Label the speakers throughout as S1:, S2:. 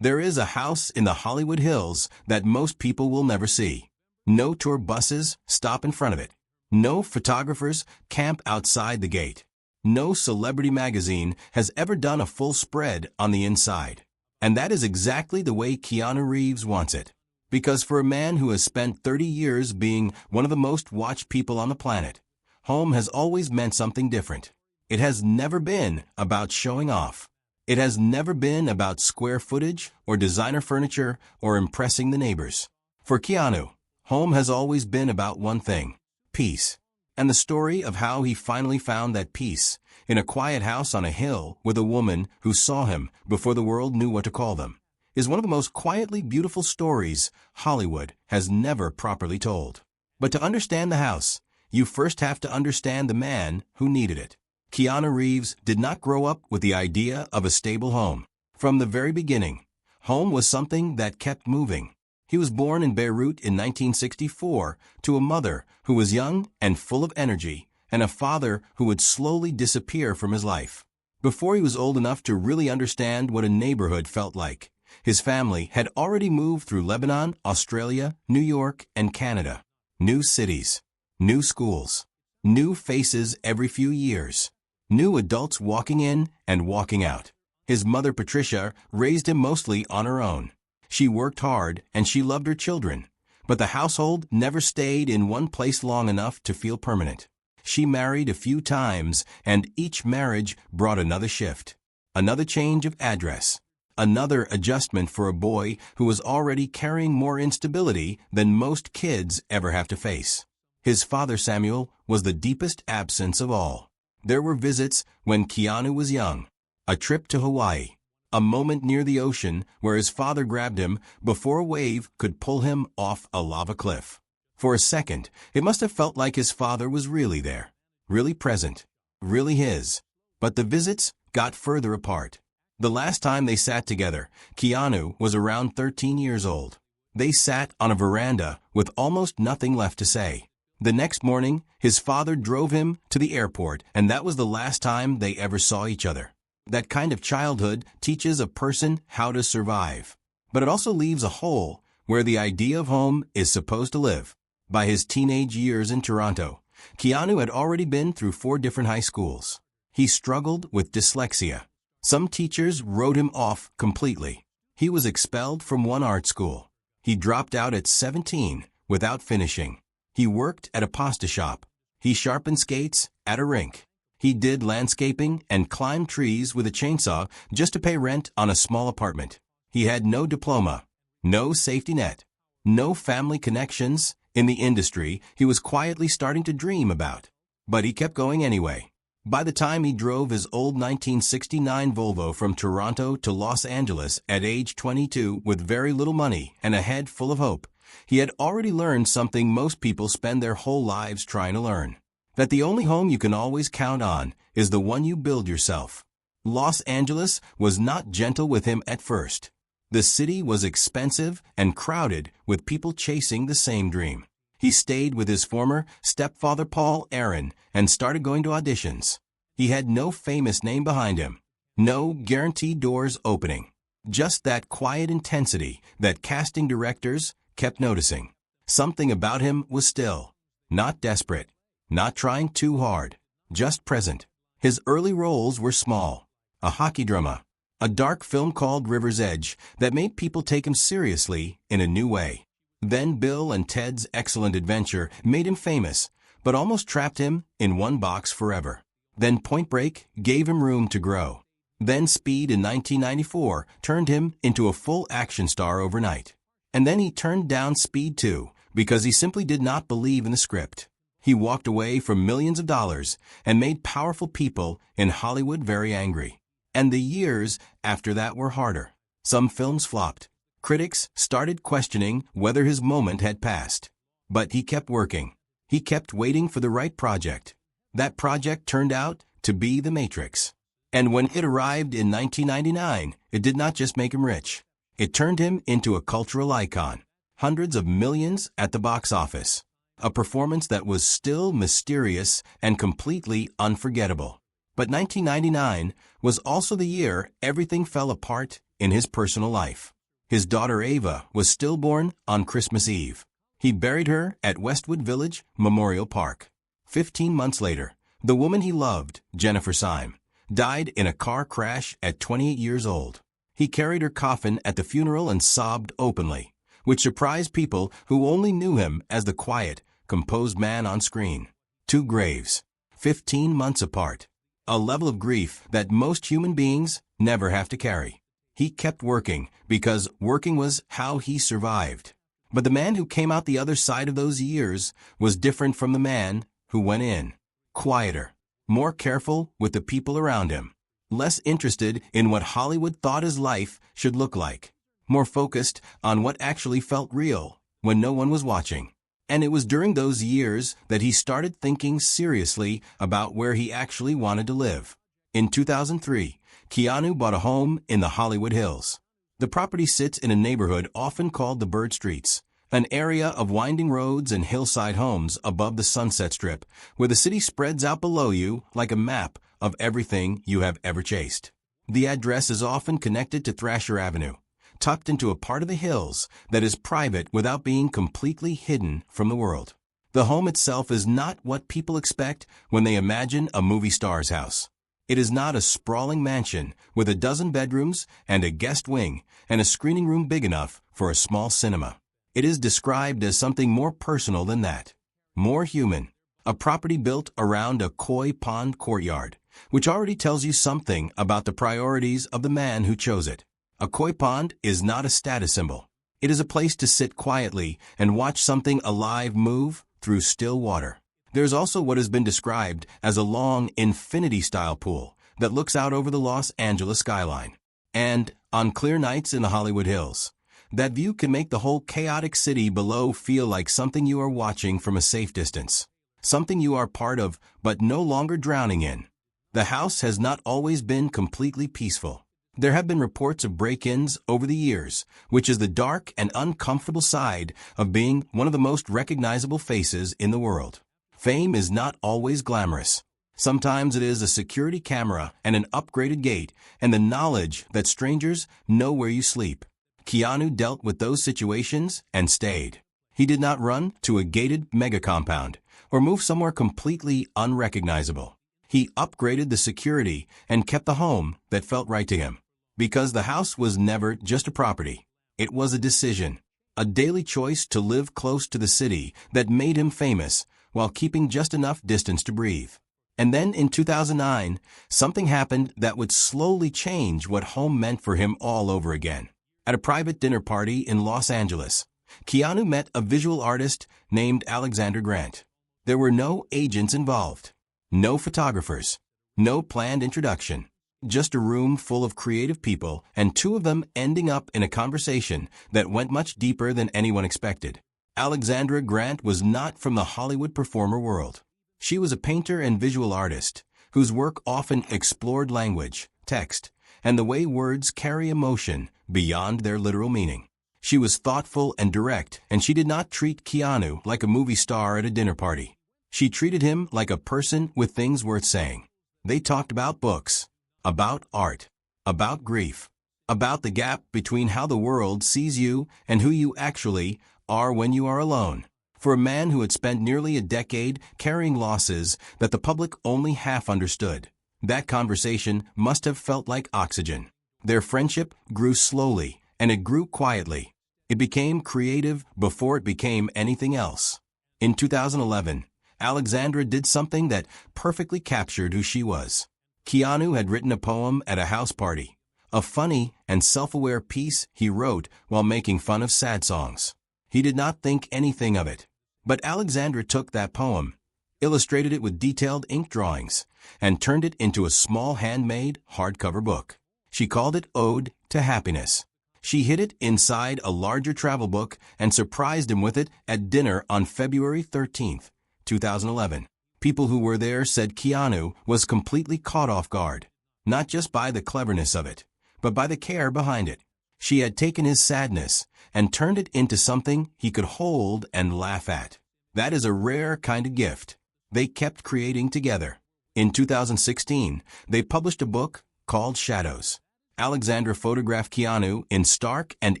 S1: There is a house in the Hollywood Hills that most people will never see. No tour buses stop in front of it. No photographers camp outside the gate. No celebrity magazine has ever done a full spread on the inside. And that is exactly the way Keanu Reeves wants it. Because for a man who has spent 30 years being one of the most watched people on the planet, home has always meant something different. It has never been about showing off. It has never been about square footage or designer furniture or impressing the neighbors. For Keanu, home has always been about one thing: peace. And the story of how he finally found that peace in a quiet house on a hill with a woman who saw him before the world knew what to call them is one of the most quietly beautiful stories Hollywood has never properly told. But to understand the house, you first have to understand the man who needed it. Keanu Reeves did not grow up with the idea of a stable home. From the very beginning, home was something that kept moving. He was born in Beirut in 1964 to a mother who was young and full of energy, and a father who would slowly disappear from his life. Before he was old enough to really understand what a neighborhood felt like, his family had already moved through Lebanon, Australia, New York, and Canada. New cities, new schools, new faces every few years, new adults walking in and walking out. His mother, Patricia, raised him mostly on her own. She worked hard and she loved her children, but the household never stayed in one place long enough to feel permanent. She married a few times, and each marriage brought another shift, another change of address, another adjustment for a boy who was already carrying more instability than most kids ever have to face. His father, Samuel, was the deepest absence of all. There were visits when Keanu was young, a trip to Hawaii, a moment near the ocean where his father grabbed him before a wave could pull him off a lava cliff. For a second, it must have felt like his father was really there, really present, really his. But the visits got further apart. The last time they sat together, Keanu was around 13 years old. They sat on a veranda with almost nothing left to say. The next morning, his father drove him to the airport, and that was the last time they ever saw each other. That kind of childhood teaches a person how to survive. But it also leaves a hole where the idea of home is supposed to live. By his teenage years in Toronto, Keanu had already been through 4 different high schools. He struggled with dyslexia. Some teachers wrote him off completely. He was expelled from one art school. He dropped out at 17 without finishing. He worked at a pasta shop. He sharpened skates at a rink. He did landscaping and climbed trees with a chainsaw just to pay rent on a small apartment. He had no diploma, no safety net, no family connections in the industry he was quietly starting to dream about. But he kept going anyway. By the time he drove his old 1969 Volvo from Toronto to Los Angeles at age 22 with very little money and a head full of hope, he had already learned something most people spend their whole lives trying to learn: that the only home you can always count on is the one you build yourself. Los Angeles was not gentle with him at first. The city was expensive and crowded with people chasing the same dream. He stayed with his former stepfather, Paul Aaron, and started going to auditions. He had no famous name behind him, no guaranteed doors opening, just that quiet intensity that casting directors kept noticing. Something about him was still, not desperate, not trying too hard, just present. His early roles were small: a hockey drama, a dark film called River's Edge that made people take him seriously in a new way. Then Bill and Ted's Excellent Adventure made him famous, but almost trapped him in one box forever. Then Point Break gave him room to grow. Then Speed in 1994 turned him into a full action star overnight. And then he turned down Speed 2 because he simply did not believe in the script. He walked away from millions of dollars and made powerful people in Hollywood very angry. And the years after that were harder. Some films flopped. Critics started questioning whether his moment had passed. But he kept working. He kept waiting for the right project. That project turned out to be The Matrix. And when it arrived in 1999, it did not just make him rich. It turned him into a cultural icon. Hundreds of millions at the box office. A performance that was still mysterious and completely unforgettable. But 1999 was also the year everything fell apart in his personal life. His daughter Ava was stillborn on Christmas Eve. He buried her at Westwood Village Memorial Park. 15 months later, the woman he loved, Jennifer Syme, died in a car crash at 28 years old. He carried her coffin at the funeral and sobbed openly, which surprised people who only knew him as the quiet, composed man on screen. 2 graves, 15 months apart. A level of grief that most human beings never have to carry. He kept working because working was how he survived. But the man who came out the other side of those years was different from the man who went in. Quieter, more careful with the people around him, less interested in what Hollywood thought his life should look like, more focused on what actually felt real when no one was watching. And it was during those years that he started thinking seriously about where he actually wanted to live. In 2003, Keanu bought a home in the Hollywood Hills. The property sits in a neighborhood often called the Bird Streets, an area of winding roads and hillside homes above the Sunset Strip, where the city spreads out below you like a map of everything you have ever chased. The address is often connected to Thrasher Avenue, tucked into a part of the hills that is private without being completely hidden from the world. The home itself is not what people expect when they imagine a movie star's house. It is not a sprawling mansion with a dozen bedrooms and a guest wing and a screening room big enough for a small cinema. It is described as something more personal than that, more human. A property built around a koi pond courtyard, which already tells you something about the priorities of the man who chose it. A koi pond is not a status symbol. It is a place to sit quietly and watch something alive move through still water. There's also what has been described as a long infinity-style pool that looks out over the Los Angeles skyline. And, on clear nights in the Hollywood Hills, that view can make the whole chaotic city below feel like something you are watching from a safe distance, something you are part of but no longer drowning in. The house has not always been completely peaceful. There have been reports of break-ins over the years, which is the dark and uncomfortable side of being one of the most recognizable faces in the world. Fame is not always glamorous. Sometimes it is a security camera and an upgraded gate and the knowledge that strangers know where you sleep. Keanu dealt with those situations and stayed. He did not run to a gated mega compound or move somewhere completely unrecognizable. He upgraded the security and kept the home that felt right to him. Because the house was never just a property. It was a decision, a daily choice to live close to the city that made him famous while keeping just enough distance to breathe. And then in 2009, something happened that would slowly change what home meant for him all over again. At a private dinner party in Los Angeles, Keanu met a visual artist named Alexandra Grant. There were no agents involved, no photographers, no planned introduction, just a room full of creative people and 2 of them ending up in a conversation that went much deeper than anyone expected. Alexandra Grant was not from the Hollywood performer world. She was a painter and visual artist whose work often explored language, text, and the way words carry emotion beyond their literal meaning. She was thoughtful and direct, and she did not treat Keanu like a movie star at a dinner party. She treated him like a person with things worth saying. They talked about books, about art, about grief, about the gap between how the world sees you and who you actually are when you are alone. For a man who had spent nearly a decade carrying losses that the public only half understood, that conversation must have felt like oxygen. Their friendship grew slowly, and it grew quietly. It became creative before it became anything else. In 2011, Alexandra did something that perfectly captured who she was. Keanu had written a poem at a house party, a funny and self-aware piece he wrote while making fun of sad songs. He did not think anything of it. But Alexandra took that poem, illustrated it with detailed ink drawings, and turned it into a small handmade hardcover book. She called it Ode to Happiness. She hid it inside a larger travel book and surprised him with it at dinner on February 13, 2011. People who were there said Keanu was completely caught off guard, not just by the cleverness of it, but by the care behind it. She had taken his sadness and turned it into something he could hold and laugh at. That is a rare kind of gift. They kept creating together. In 2016, they published a book called Shadows. Alexandra photographed Keanu in stark and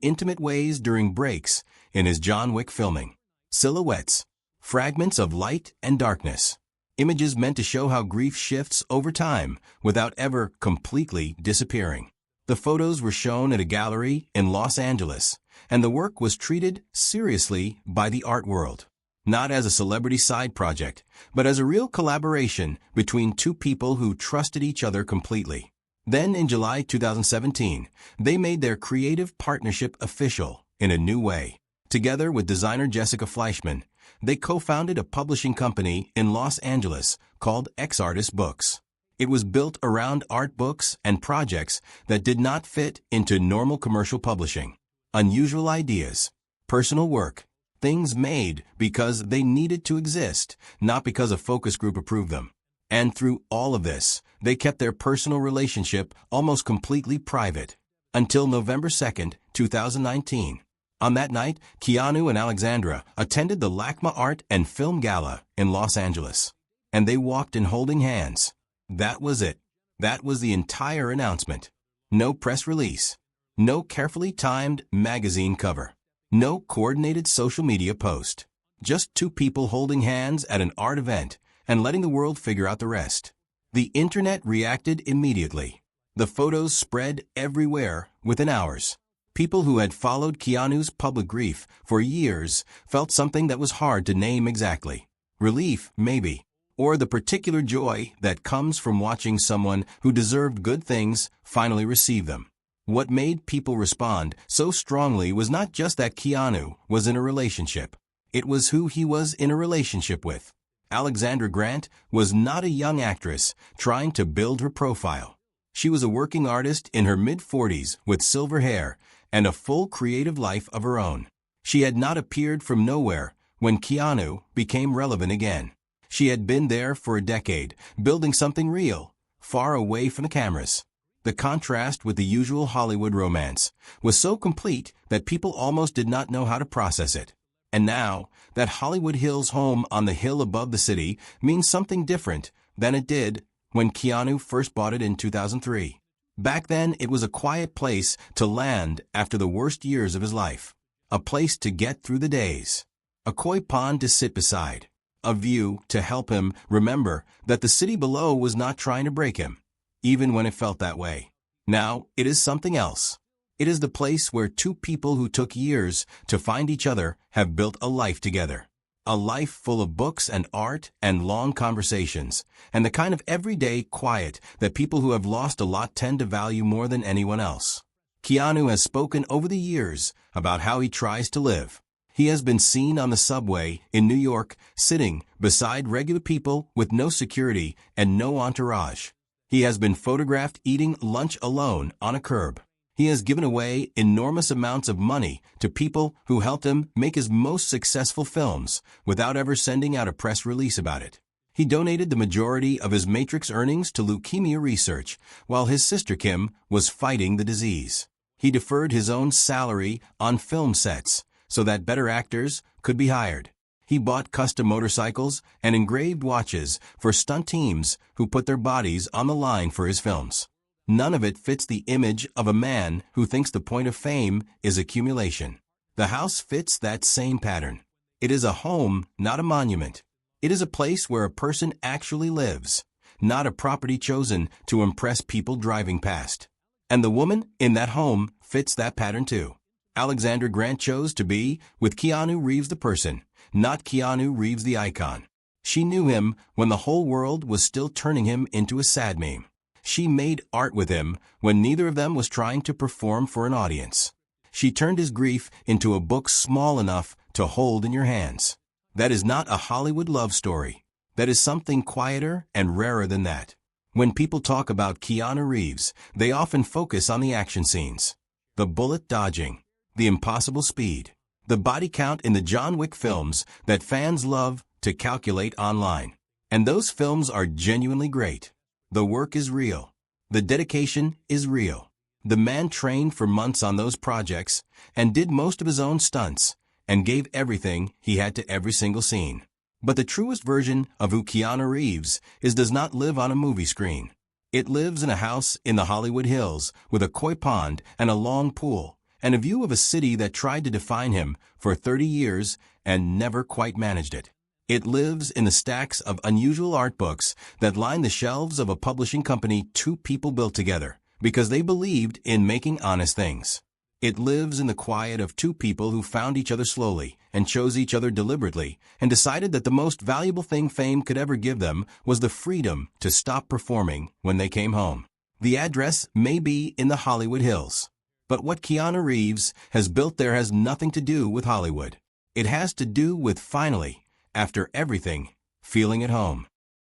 S1: intimate ways during breaks in his John Wick filming. Silhouettes, fragments of light and darkness. Images meant to show how grief shifts over time without ever completely disappearing. The photos were shown at a gallery in Los Angeles, and the work was treated seriously by the art world. Not as a celebrity side project, but as a real collaboration between two people who trusted each other completely. Then in July 2017, they made their creative partnership official in a new way. Together with designer Jessica Fleischman, they co-founded a publishing company in Los Angeles called X-Artist Books. It was built around art books and projects that did not fit into normal commercial publishing. Unusual ideas, personal work, things made because they needed to exist, not because a focus group approved them. And through all of this, they kept their personal relationship almost completely private. Until November 2, 2019. On that night, Keanu and Alexandra attended the LACMA Art and Film Gala in Los Angeles. And they walked in holding hands. That was it. That was the entire announcement. No press release. No carefully timed magazine cover. No coordinated social media post. Just two people holding hands at an art event and letting the world figure out the rest. The internet reacted immediately. The photos spread everywhere within hours. People who had followed Keanu's public grief for years felt something that was hard to name exactly. Relief, maybe. Or the particular joy that comes from watching someone who deserved good things finally receive them. What made people respond so strongly was not just that Keanu was in a relationship. It was who he was in a relationship with. Alexandra Grant was not a young actress trying to build her profile. She was a working artist in her mid-40s with silver hair and a full creative life of her own. She had not appeared from nowhere when Keanu became relevant again. She had been there for a decade, building something real, far away from the cameras. The contrast with the usual Hollywood romance was so complete that people almost did not know how to process it. And now, that Hollywood Hills home on the hill above the city means something different than it did when Keanu first bought it in 2003. Back then, it was a quiet place to land after the worst years of his life. A place to get through the days. A koi pond to sit beside. A view to help him remember that the city below was not trying to break him, even when it felt that way. Now, it is something else. It is the place where two people who took years to find each other have built a life together. A life full of books and art and long conversations, and the kind of everyday quiet that people who have lost a lot tend to value more than anyone else. Keanu has spoken over the years about how he tries to live. He has been seen on the subway in New York, sitting beside regular people with no security and no entourage. He has been photographed eating lunch alone on a curb. He has given away enormous amounts of money to people who helped him make his most successful films without ever sending out a press release about it. He donated the majority of his Matrix earnings to leukemia research while his sister Kim was fighting the disease. He deferred his own salary on film sets so that better actors could be hired. He bought custom motorcycles and engraved watches for stunt teams who put their bodies on the line for his films. None of it fits the image of a man who thinks the point of fame is accumulation. The house fits that same pattern. It is a home, not a monument. It is a place where a person actually lives, not a property chosen to impress people driving past. And the woman in that home fits that pattern too. Alexandra Grant chose to be with Keanu Reeves the person, not Keanu Reeves the icon. She knew him when the whole world was still turning him into a sad meme. She made art with him when neither of them was trying to perform for an audience. She turned his grief into a book small enough to hold in your hands. That is not a Hollywood love story. That is something quieter and rarer than that. When people talk about Keanu Reeves, they often focus on the action scenes. The bullet dodging, the impossible speed, the body count in the John Wick films that fans love to calculate online. And those films are genuinely great. The work is real. The dedication is real. The man trained for months on those projects and did most of his own stunts and gave everything he had to every single scene. But the truest version of who Keanu Reeves is does not live on a movie screen. It lives in a house in the Hollywood Hills with a koi pond and a long pool, and a view of a city that tried to define him for 30 years and never quite managed it. It lives in the stacks of unusual art books that line the shelves of a publishing company two people built together because they believed in making honest things. It lives in the quiet of two people who found each other slowly and chose each other deliberately and decided that the most valuable thing fame could ever give them was the freedom to stop performing when they came home. The address may be in the Hollywood Hills, but what Keanu Reeves has built there has nothing to do with Hollywood. It has to do with finally, after everything, feeling at home.